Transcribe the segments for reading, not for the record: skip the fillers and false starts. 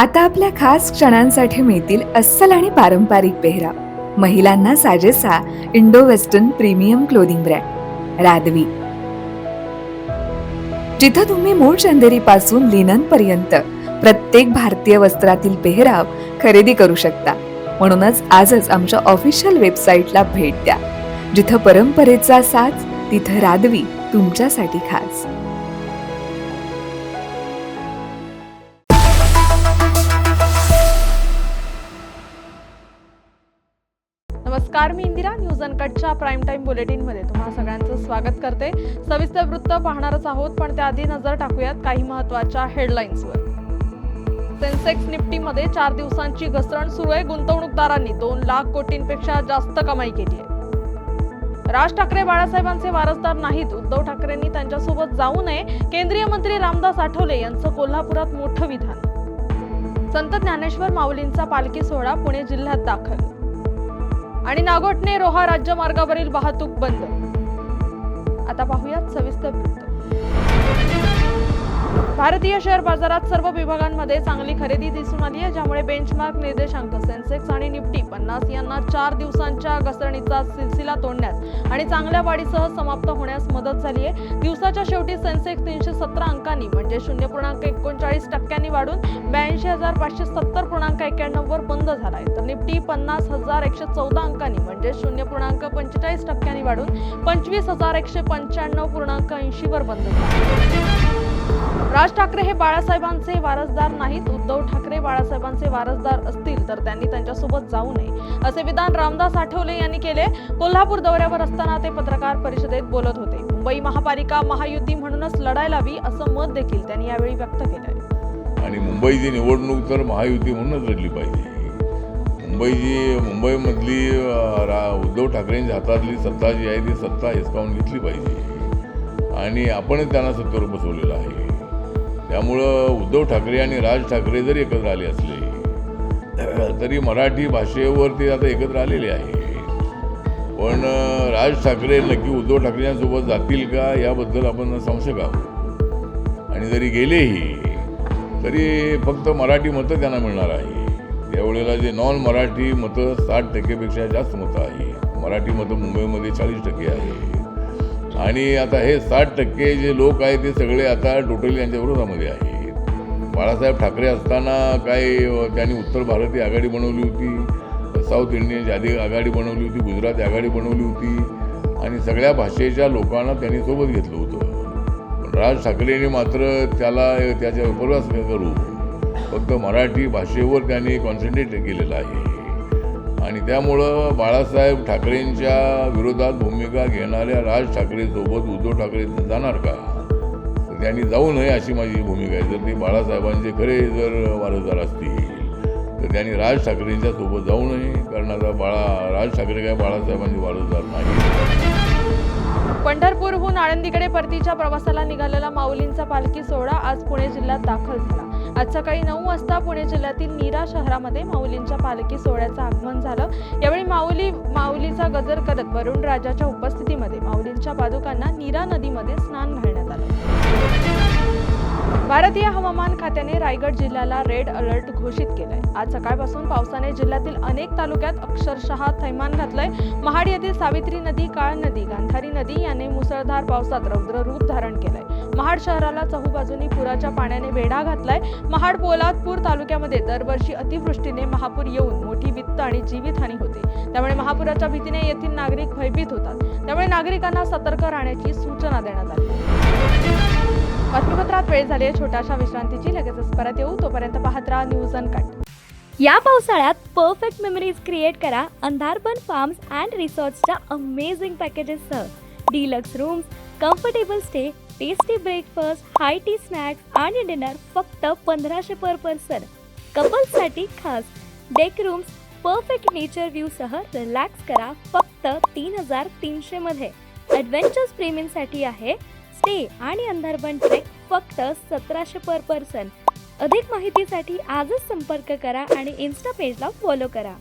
आता आपल्या खास क्षणांसाठी मिळतील अस्सल आणि पारंपरिक पेहराव. महिलांना साजेसा Indo western premium clothing brand Radvi, जिथं तुम्ही मूळ चंदेरी पासून लिनन पर्यंत प्रत्येक भारतीय वस्त्रातील पेहराव खरेदी करू शकता. म्हणूनच आजच आमच्या ऑफिशियल वेबसाईटला भेट द्या. जिथं परंपरेचा साज, तिथं रादवी तुमच्यासाठी खास. नमस्कार, मी इंदिरा. न्यूज अनकटच्या प्राईम टाइम बुलेटिन मध्ये तुम्हा सगळ्यांचं स्वागत करते. सविस्तर वृत्त पाहणारच आहोत, पण त्याआधी नजर टाकूयात काही महत्त्वाच्या हेडलाईन्सवर. सेन्सेक्स निफ्टीमध्ये 4 दिवसांची घसरण सुरू आहे. गुंतवणूकदारांनी 2 लाख कोटींपेक्षा जास्त कमाई केली आहे. राज ठाकरे बाळासाहेबांचे वारसदार नाहीत, उद्धव ठाकरेंनी त्यांच्यासोबत जाऊ नये. केंद्रीय मंत्री रामदास आठवले यांचं कोल्हापुरात मोठं विधान. संत ज्ञानेश्वर माऊलींचा पालखी सोहळा पुणे जिल्ह्यात दाखल. आणि नागोठणे रोहा राज्यमार्गावरील वाहतूक बंद. आता पाहूयात सविस्तर वृत्त. भारतीय शेअर बाजारात सर्व विभागांमध्ये चांगली खरेदी दिसून आली आहे, ज्यामुळे बेंचमार्क निर्देशांक सेन्सेक्स आणि निफ्टी 50 यांना 4 दिवसांच्या घसरणीचा सिलसिला तोडण्यास आणि चांगल्या वाढीसह समाप्त होण्यास मदत झाली आहे. दिवसाच्या शेवटी सेन्सेक्स 317 अंकांनी म्हणजे 0.39% वाढून 82,570.91 वर बंद झालाय. तर निफ्टी 50,114 अंकांनी म्हणजे 0.45% वाढून 25,195.80 वर बंद झाला. राज ठाकरे हे बाळासाहेबांचे वारसदार नाहीत, उद्धव ठाकरे बाळासाहेबांचे वारसदार असतील तर त्यांनी त्यांच्यासोबत जाऊ नये, असे विधान रामदास आठवले यांनी केले. कोल्हापूर दौऱ्यावर असताना ते पत्रकार परिषदेत बोलत होते. मुंबई महापालिका महायुती म्हणूनच लढायला हवी असं मत देखील त्यांनी यावेळी व्यक्त केलं. आणि मुंबईची निवडणूक तर महायुती म्हणूनच लढली पाहिजे. मुंबईमधली उद्धव ठाकरेंच्या हातातली सत्ता जी आहे ती सत्ता हिसकावून घेतली पाहिजे आणि आपणच त्यांना सत्तेवर बसवलेलं आहे. त्यामुळं उद्धव ठाकरे आणि राज ठाकरे जरी एकत्र आले असले तरी मराठी भाषेवर ते आता एकत्र आलेले आहे. पण राज ठाकरे नक्की उद्धव ठाकरेंसोबत जातील का याबद्दल आपण संशय आहोत. आणि जरी गेलेही तरी फक्त मराठी मतं त्यांना मिळणार आहे. त्यावेळेला जे नॉन मराठी मतं 60% पेक्षा जास्त मतं आहे. मराठी मतं मुंबईमध्ये 40% आहे. आणि आता हे 60% जे लोक आहेत ते सगळे आता टोटली यांच्या विरोधामध्ये आहेत. बाळासाहेब ठाकरे असताना काय त्यांनी उत्तर भारतीय आघाडी बनवली होती, साऊथ इंडियनची आघाडी बनवली होती, गुजराती आघाडी बनवली होती आणि सगळ्या भाषेच्या लोकांना त्यांनी सोबत घेतलं होतं. पण राज ठाकरेंनी मात्र त्याच्या विपर्यास करू फक्त मराठी भाषेवर त्यांनी कॉन्सन्ट्रेट केलेलं आहे. आणि त्यामुळं बाळासाहेब ठाकरेंच्या विरोधात भूमिका घेणाऱ्या राज ठाकरेसोबत उद्धव ठाकरे जाणार का, तर त्यांनी जाऊ नये अशी माझी भूमिका आहे. जर ते बाळासाहेबांचे खरे जर वारसदार असतील तर त्यांनी राज ठाकरेंच्या सोबत जाऊ नये, कारण आता राज ठाकरे काय बाळासाहेबांचे वारसदार नाही. पंढरपूरहून आळंदीकडे परतीच्या प्रवासाला निघालेला माऊलींचा पालखी सोहळा आज पुणे जिल्ह्यात दाखल झाला. आज सकाळी 9 वाजता पुणे जिल्ह्यातील नीरा शहरामध्ये माऊलींच्या पालखी सोहळ्याचं आगमन झालं. यावेळी माऊलीचा गजर करत वरुण राजाच्या उपस्थितीमध्ये माऊलींच्या पादुकांना नीरा नदीमध्ये स्नान घालण्यात आलं. भारतीय हवामान खात्याने रायगड जिल्ह्याला रेड अलर्ट घोषित केलाय. आज सकाळपासून पावसाने जिल्ह्यातील अनेक तालुक्यात अक्षरशः थैमान घातलंय. महाड येथील सावित्री नदी, काळ नदी, गांधारी नदी याने मुसळधार पावसात रौद्र रूप धारण केलंय. महाड शहराला चहूबाजूनी पुराच्या पाण्याने वेढा घातलाय. महाड पोलादपूर तालुक्यामध्ये दरवर्षी अतिवृष्टीने महापूर येऊन मोठी वित्त आणि जीवितहानी होते. त्यामुळे महापुराच्या भीतीने येथील नागरिक भयभीत होतात. त्यामुळे नागरिकांना सतर्क राहण्याची सूचना देण्यात आली. बातमीपत्रात वेळ झाली आहे छोट्याशा विश्रांतीची. लगेचच परत येऊ. तोपर्यंत पाहत राहा न्यूज अनकट. या पावसाळ्यात परफेक्ट मेमरीज क्रिएट करा अंधारबन फार्म्स अँड रिसॉर्ट्सच्या अमेझिंग पॅकेजेससह. Deluxe rooms, comfortable stay, tasty breakfast, high tea snacks आणि डिनर फक्त 1500 पर पर्सन. कपल्ससाठी खास deck rooms, perfect nature view सह रिलॅक्स करा फक्त 3300 मध्ये. ॲडव्हेंचर्स प्रेमींसाठी आहे स्टे आणि अंधारबन ट्रेक फक्त 1700 पर पर्सन. अधिक माहितीसाठी आजच संपर्क करा आणि इन्स्टा पेजला फॉलो करा.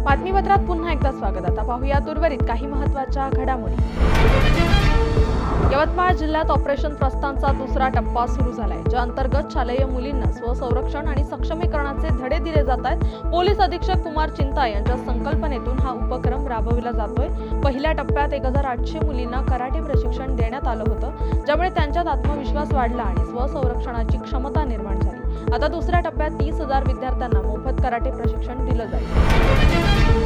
बातमीपत्रात पुन्हा एकदा स्वागत. आता पाहूया उर्वरित काही महत्त्वाच्या घडामोडी. यवतमाळ जिल्ह्यात ऑपरेशन प्रस्थानचा दुसरा टप्पा सुरू झालाय, ज्या अंतर्गत शालेय मुलींना स्वसंरक्षण आणि सक्षमीकरणाचे धडे दिले जात आहेत. पोलीस अधीक्षक कुमार चिंता यांच्या संकल्पनेतून हा उपक्रम राबविला जातोय. पहिल्या टप्प्यात 1800 मुलींना कराटे प्रशिक्षण देण्यात आलं होतं, ज्यामुळे त्यांच्यात आत्मविश्वास वाढला आणि स्वसंरक्षणाची क्षमता निर्माण झाली. आता दुसऱ्या टप्प्यात 30,000 विद्यार्थ्यांना मोफत कराटे प्रशिक्षण दिलं जाईल.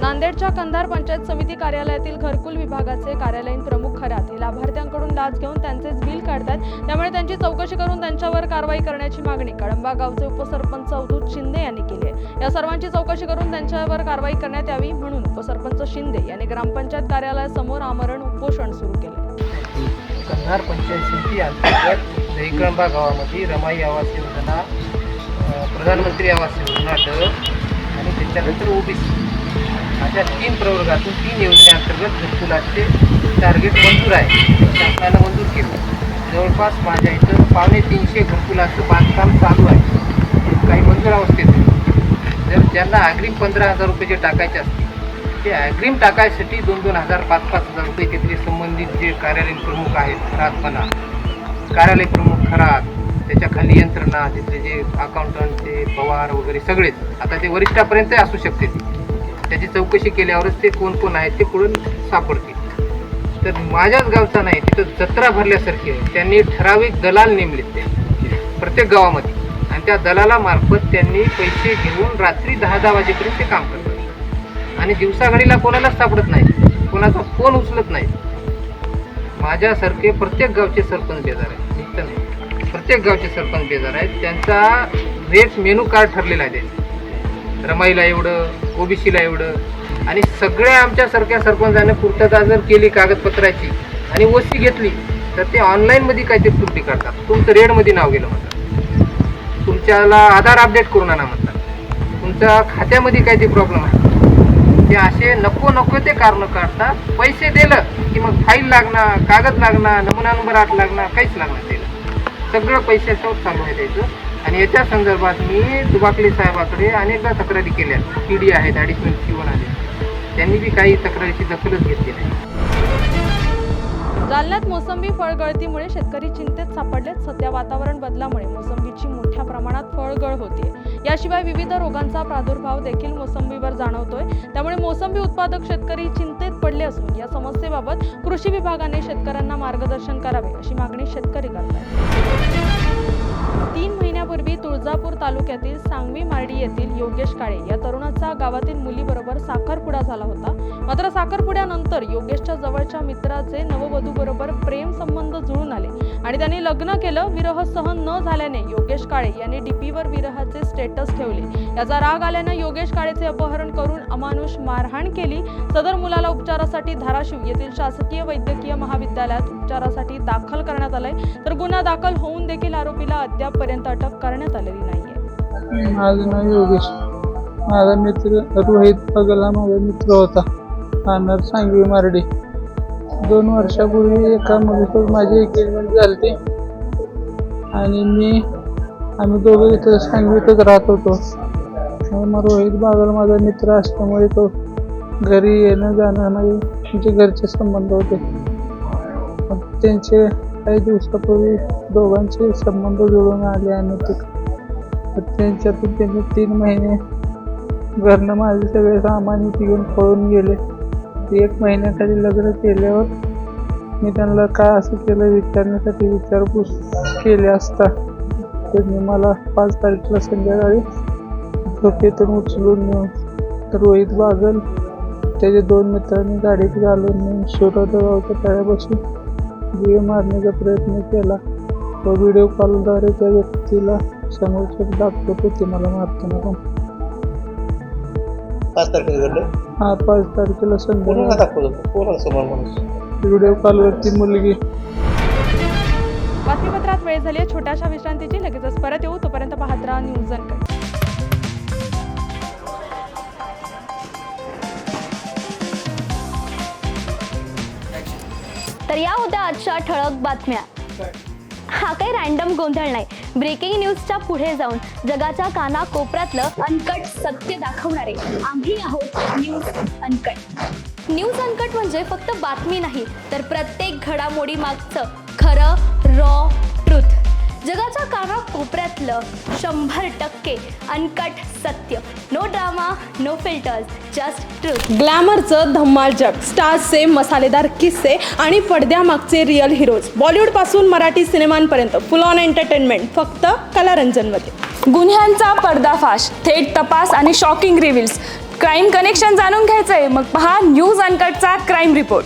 नांदेडच्या कंधार पंचायत समिती कार्यालयातील घरकुल विभागाचे कार्यालयीन प्रमुख खरात हे लाभार्थ्यांकडून लाच घेऊन त्यांचेच बिल काढतात. त्यामुळे त्यांची चौकशी करून त्यांच्यावर कारवाई करण्याची मागणी कळंबा गावचे उपसरपंच अवधूत शिंदे यांनी केली आहे. या सर्वांची चौकशी करून त्यांच्यावर कारवाई करण्यात यावी म्हणून उपसरपंच शिंदे यांनी ग्रामपंचायत कार्यालयासमोर आमरण उपोषण सुरू केले. कंधार पंचायत समिती अंतर्गत दहीकळंबा गावामध्ये रमाई आवास योजना, प्रधानमंत्री आवास योजना ड आणि त्याच्यानंतर ओबीसी अशा 3 प्रवर्गातून 3 योजनेअंतर्गत घरकुलाचे टार्गेट मंजूर आहे. शासनाला मंजूर केलं. जवळपास माझ्या इथं 350 घरकुलाचं बांधकाम चालू आहे, काही मंजूर अवस्थेत आहे. जर ज्यांना अग्रिम 15,000 रुपये जे टाकायचे असतील ते अग्रिम टाकायसाठी 2,000, 5,000 रुपये तिथले संबंधित जे कार्यालयीन प्रमुख आहेत, खरातपणा कार्यालय प्रमुख खरात, त्याच्याखाली यंत्रणा, तिथले जे अकाउंटंट, ते पवार वगैरे सगळेच, आता ते वरिष्ठापर्यंत असू शकते. त्याची चौकशी केल्यावरच ते कोण कोण आहेत ते पुढे सापडतील. तर माझ्याच गावचा नाही, तिथं जत्रा भरल्यासारखी आहे. त्यांनी ठराविक दलाल नेमलेत ते प्रत्येक गावामध्ये, आणि त्या दलालामार्फत त्यांनी पैसे घेऊन रात्री 10-10 वाजेपर्यंत ते काम करतात आणि दिवसाघडीला कोणालाच सापडत नाही, कोणाचा फोन उचलत नाही. माझ्यासारखे प्रत्येक गावचे सरपंच बेजार आहेत, इथं नाही, प्रत्येक गावचे सरपंच बेजार आहेत. त्यांचा रेट मेनू कार्ड ठरलेला आहे. रमाईला एवढं, ओबीसीला एवढं, आणि सगळ्या आमच्यासारख्या सरपंचाने पूर्तता जर केली कागदपत्राची आणि ओसी घेतली तर ते ऑनलाईनमध्ये काहीतरी त्रुटी करतात. तुमचं रेडमध्ये नाव गेलं म्हणतात, तुमच्याला आधार अपडेट करून आणा म्हणतात, तुमच्या खात्यामध्ये काहीतरी प्रॉब्लेम आहे. ते असे नको ते कारणं काढतात. पैसे दिलं की मग फाईल लागणार, कागद लागणार, नमुना नंबर 8 लागणार, काहीच लागणार दिलं. सगळं पैशाचं चालू आहे त्याचं. आणि याच्या संदर्भात मी दुबाकले साहेबाकडे अनेकदा तक्रारी केल्या. PD आहेत, ॲडिशनल C1 आहेत, त्यांनी बी काही तक्रारीची दखलच घेतली नाही. जालन्यात मोसंबी फळगळतीमुळे शेतकरी चिंतेत सापडलेत. सध्या वातावरण बदलामुळे मोसंबीची मोठ्या प्रमाणात फळगळ होते. याशिवाय विविध रोगांचा प्रादुर्भाव देखील मोसंबीवर जाणवतोय. त्यामुळे मोसंबी उत्पादक शेतकरी चिंतेत पडले असून या समस्येबाबत कृषी विभागाने शेतकऱ्यांना मार्गदर्शन करावे अशी मागणी शेतकरी करतात. 3 महिन्यापूर्वी तुळजापूर तालुक्यातील सांगवी मार्डी येथील योगेश काळे या तरुणाचा गावातील मुलीबरोबर साखरपुडा झाला होता. मात्र साखरपुड्यानंतर योगेशच्या जवळच्या मित्राचे नववधूबरोबर प्रेम संबंध जुळून आले आणि त्यांनी लग्न केलं. विरह सहन न झाल्याने योगेश काळे यांनी डीपीवर विरहाचे स्टेटस ठेवले. याचा राग आल्यानं योगेश काळेचे अपहरण करून अमानुष मारहाण केली. सदर मुलाला उपचारासाठी धाराशिव येथील शासकीय वैद्यकीय महाविद्यालयात उपचारासाठी दाखल करण्यात आलंय. तर गुन्हा दाखल होऊन देखील आरोपीला अद्यापपर्यंत अटक करण्यात आलेली नाहीये. माझं नाव योगेश. माझा मित्र रोहित पगला माझा मित्र होता, राहणार सांगवी मार्डी. 2 वर्षापूर्वी एका मुलीसोबत माझी एंगेजमेंट झाली आणि आम्ही दोघं इथं सांगवीतच राहत होतो. मग रोहित बागल माझा मित्र असल्यामुळे तो घरी येणं जाणं म्हणजे घरचे संबंध होते. त्यांचे काही दिवसापूर्वी दोघांचे संबंध जुळून आले आणि त्यांच्यातून त्यांनी 3 महिने घरनं माझे सगळे सामान घेऊन पळून गेले. 1 महिन्याखाली लग्न केल्यावर मी त्यांना काय असं केलं विचारण्यासाठी विचारपूस केली असता त्यांनी मला 5 तारखेला संध्याकाळी झोपेतून उचलून नेऊन रोहित बागल त्याच्या 2 मित्रांनी गाडीत घालून नेऊन शिरोडगावच्या तळ्यापासून जीवे मारण्याचा प्रयत्न केला. तो व्हिडिओ कॉलद्वारे त्या व्यक्तीला समोरच्या दाखवतो ते मला मारताना. 5 तारखेला घडलं. हा 5 तारखेला संध्याकाळी दाखवत होतो कोणासमोर माणूस व्हिडिओ कॉलवरती मुलगी. बातमीपत्रात वेळ झाली आहे छोट्याशा विश्रांतीची. लगेचच परत येऊ, तोपर्यंत पाहत राहा न्यूज अनकट. तर या होत्या आजच्या ठळक बातम्या. हा काही रॅन्डम गोंधळ नाही. ब्रेकिंग न्यूजच्या पुढे जाऊन जगाच्या कानाकोपऱ्यातलं अनकट सत्य दाखवणारे आम्ही आहोत न्यूज अनकट. न्यूज अनकट म्हणजे फक्त बातमी नाही, तर प्रत्येक घडामोडी मागचं खरं रॉ ट्रूथ. जगाच्या कानाकोपऱ्यातलं 100% अनकट सत्य. No drama, no filters, just truth. ग्लॅमरचं धम्माल जग, स्टार्सचे मसालेदार किस्से आणि पडद्यामागचे रिअल हिरोज. बॉलिवूडपासून मराठी सिनेमांपर्यंत फुल ऑन एंटरटेनमेंट फक्त कलारंजनमध्ये. गुन्ह्यांचा पर्दाफाश, थेट तपास आणि शॉकिंग रिव्हिल्स. क्राईम कनेक्शन जाणून घ्यायचंय? मग पहा न्यूज अनकटचा क्राईम रिपोर्ट.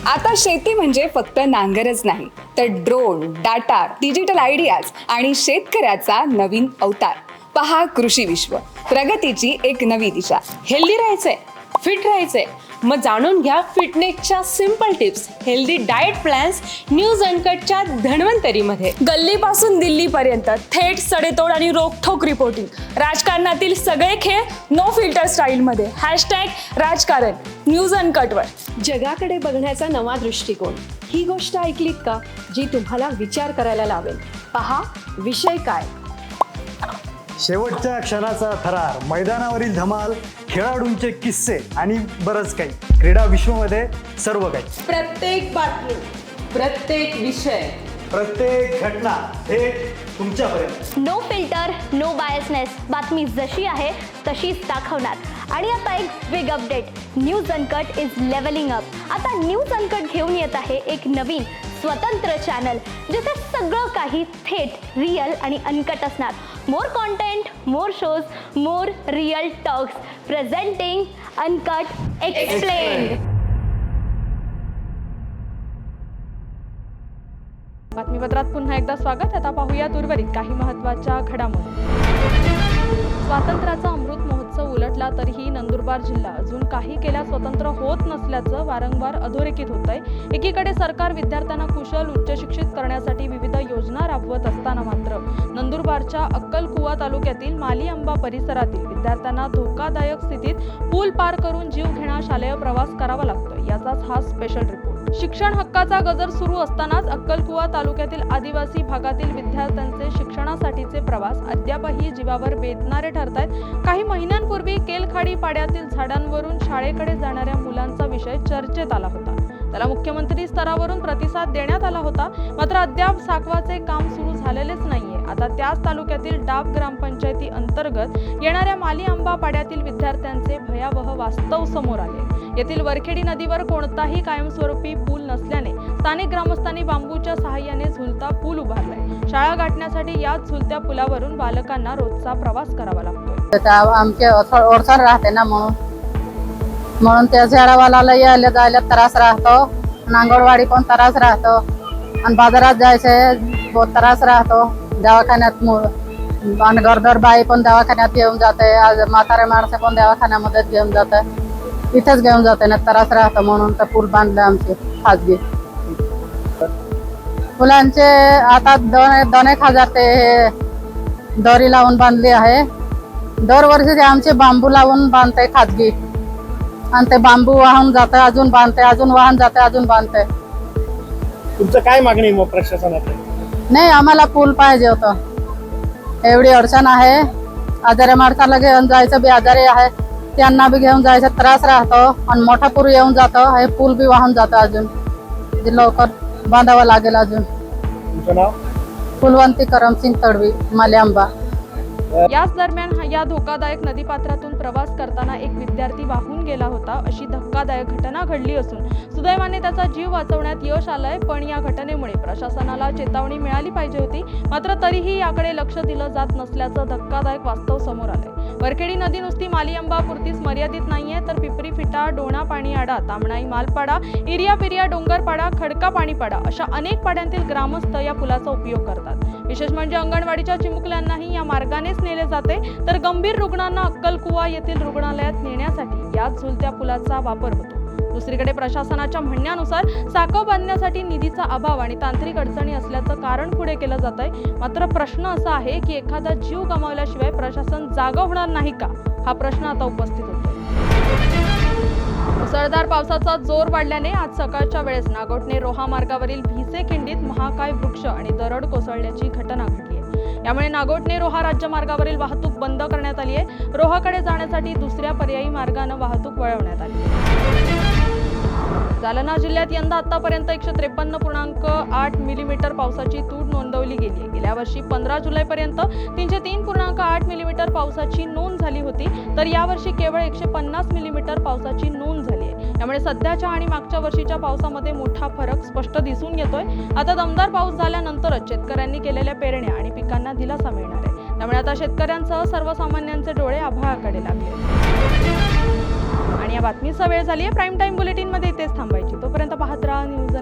आता शेती म्हणजे फक्त नांगरच नाही, तर ड्रोन, डाटा, डिजिटल आयडियाज आणि शेतकऱ्याचा नवीन अवतार. पहा कृषी विश्व, प्रगतीची एक नवी दिशा. हेल्दी राहायचंय, फिट राहायचंय, मग जाणून घ्या फिटनेसच्या simple tips, healthy diet plans news अनकटच्या धन्वंतरीमध्ये. गल्लीपासून दिल्लीपर्यंत थेट सडेतोड आणि रोखठोक रिपोर्टिंग. राजकारणातील सगळे खेळ नो फिल्टर स्टाईलमध्ये. #राजकारण न्यूज अनकटवर. जगाकडे बघण्याचा नवा दृष्टिकोन. ही गोष्ट ऐकलीत का, जी तुम्हाला विचार करायला लावेल? पहा विषय काय. शेवटच्या क्षणाचा थरार, मैदानावरील धमाल, खेळाडूंचे किस्से आणि बरंच काही. क्रीडा विश्वमध्ये सर्व काही. प्रत्येक बातमी, प्रत्येक विषय, प्रत्येक घटना थेट तुमच्यापर्यंत. No filter, no biasness. बातमी जशी आहे तशीच दाखवणार. आणि आता एक big update. News uncut is leveling up. आता न्यूज अनकट घेऊन येत आहे एक नवीन स्वतंत्र चॅनल, जिथे सगळं काही थेट, रिअल आणि अनकट असणार. More content, more shows, more real talks. Presenting uncut explained. बातमीपत्रात पुन्हा एकदा स्वागत. आता पाहूयात उर्वरित काही महत्त्वाच्या घडामोडी. स्वातंत्र्याचा अमृत महोत्सव उलटला तरीही नंदुरबार जिल्हा अजून काही केल्या स्वतंत्र होत नसल्याचं वारंवार अधोरेखित होत आहे. एकीकडे सरकार विद्यार्थ्यांना कुशल उच्च शिक्षित करण्यासाठी विविध योजना राबवत असताना मात्र नंदुरबारच्या अक्कलकुवा तालुक्यातील मालीआंबा परिसरातील विद्यार्थ्यांना धोकादायक स्थितीत पूल पार करून जीव घेणा शालेय प्रवास करावा लागतोय. याचाच हा स्पेशल रिपोर्ट. शिक्षण हक्काचा गजर सुरू असतानाच अक्कलकुवा तालुक्यातील आदिवासी भागातील विद्यार्थ्यांचे शिक्षणासाठीचे प्रवास अद्यापही जीवावर बेतणारे ठरतायत. काही महिन्यांपूर्वी केलखाडी पाड्यातील झाडांवरून शाळेकडे जाणाऱ्या मुलांचा विषय चर्चेत आला होता. त्याला मुख्यमंत्री स्तरावरून प्रतिसाद देण्यात आला होता. मात्र अद्याप साकवाचे काम सुरू झालेलेच नाहीये. आता त्याच तालुक्यातील डाब ग्रामपंचायती अंतर्गत येणाऱ्या मालीआंबा पाड्यातील विद्यार्थ्यांचे भयावह वास्तव समोर आले. येथील वरखेडी नदीवर कोणताही कायमस्वरूपी पूल नसल्याने स्थानिक ग्रामस्थांनी बांबूच्या सहाय्याने झुलता पूल उभारलाय. शाळा गाठण्यासाठी याच झुलत्या पुलावरून बालकांना रोजचा प्रवास करावा लागतोय. आमचे ओरसर राहते ना, म्हणून त्या झाडावाला यायला जायला त्रास राहतो. अंगणवाडी पण त्रास राहतो आणि बाजारात जायचे बहुत त्रास राहतो. दवाखान्यात आणि गरोदर बाई पण दवाखान्यात घेऊन जाते. आज म्हातारे माणसं पण दवाखान्यामध्ये घेऊन जाते. इथेच घेऊन जाते ना, त्रास राहतो म्हणून तर पूल बांधले आमचे खाजगी. फुलांचे आता 2,000 ते दोरी लावून बांधली आहे. दरवर्षी ते आमचे बांबू लावून बांधते खाजगी आणि ते बांबू वाहून जाते, अजून बांधते, अजून वाहून जाते, अजून बांधते. तुमचं काय मागणी मग प्रशासनाकडे? नाही, आम्हाला पूल पाहिजे होतं. एवढी अडचण आहे. आजारी माणसाला घेऊन जायचं बी आजारी आहे, त्यांना बी घेऊन जायचा त्रास राहतो आणि मोठा पूर येऊन जातो. हे पूल बी वाहून जातो. अजून लवकर बांधावं लागेल. अजून तुमचं नाव? फुलवंती करमसिंग तडवी, मालीआंबा. याच दरम्यान या धोकादायक नदीपात्रातून प्रवास करताना एक विद्यार्थी वाहून गेला होता. अशी धक्कादायक घटना घडली असून सुदैवाने त्याचा जीव वाचवण्यात यश आलंय. पण या घटनेमुळे प्रशासनाला चेतावणी मिळाली पाहिजे होती. मात्र तरीही याकडे लक्ष दिलं जात नसल्याचं धक्कादायक वास्तव समोर आलंय. वरखेडी नदी नुसती मालीआंबा पुरतीच मर्यादित नाहीये, तर पिपरी फिटा, डोणा पाणीआडा, तामणाई मालपाडा, इरिया पिरिया डोंगरपाडा, खडका पाणीपाडा अशा अनेक पाड्यांतील ग्रामस्थ या पुलाचा उपयोग करतात. विशेष म्हणजे अंगणवाडीच्या चिमुकल्यांनाही या मार्गानेच नेले जाते, तर गंभीर रुग्णांना अक्कलकुवा येथील रुग्णालयात नेण्यासाठी याच झुलत्या पुलाचा वापर होतो. दुसरीकडे प्रशासनाच्या म्हणण्यानुसार साकव बांधण्यासाठी निधीचा अभाव आणि तांत्रिक अडचणी असल्याचं कारण पुढे केलं जात आहे. मात्र प्रश्न असा आहे की एखादा जीव गमावल्याशिवाय प्रशासन जागा होणार नाही का, हा प्रश्न आता उपस्थित होतो. मुसळधार पावसाचा जोर वाढल्याने आज सकाळच्या वेळेस नागोठणे रोहा मार्गावरील भिसे खिंडीत महाकाय वृक्ष आणि दरड कोसळल्याची घटना घडली आहे. यामुळे नागोठणे रोहा राज्यमार्गावरील वाहतूक बंद करण्यात आली आहे. रोहाकडे जाण्यासाठी दुसऱ्या पर्यायी मार्गाने वाहतूक वळवण्यात आली आहे. जालना जिल्ह्यात यंदा आतापर्यंत 153.8 मिलीमीटर पावसाची तूट नोंदवली गेली आहे. गेल्या वर्षी 15 जुलैपर्यंत 303.8 मिलीमीटर पावसाची नोंद झाली होती, तर यावर्षी केवळ 150 मिलीमीटर पावसाची नोंद झाली आहे. त्यामुळे सध्याच्या आणि मागच्या वर्षीच्या पावसामध्ये मोठा फरक स्पष्ट दिसून येतोय. आता दमदार पाऊस झाल्यानंतरच शेतकऱ्यांनी केलेल्या पेरण्या आणि पिकांना दिलासा मिळणार आहे. त्यामुळे आता शेतकऱ्यांसह सर्वसामान्यांचे डोळे आभाळाकडे लागले. आणि या बातमीचा वेळ झाली आहे. प्राईम टाईम बुलेटिनमध्ये इथेच थांबायची. तोपर्यंत पाहत राहा न्यूज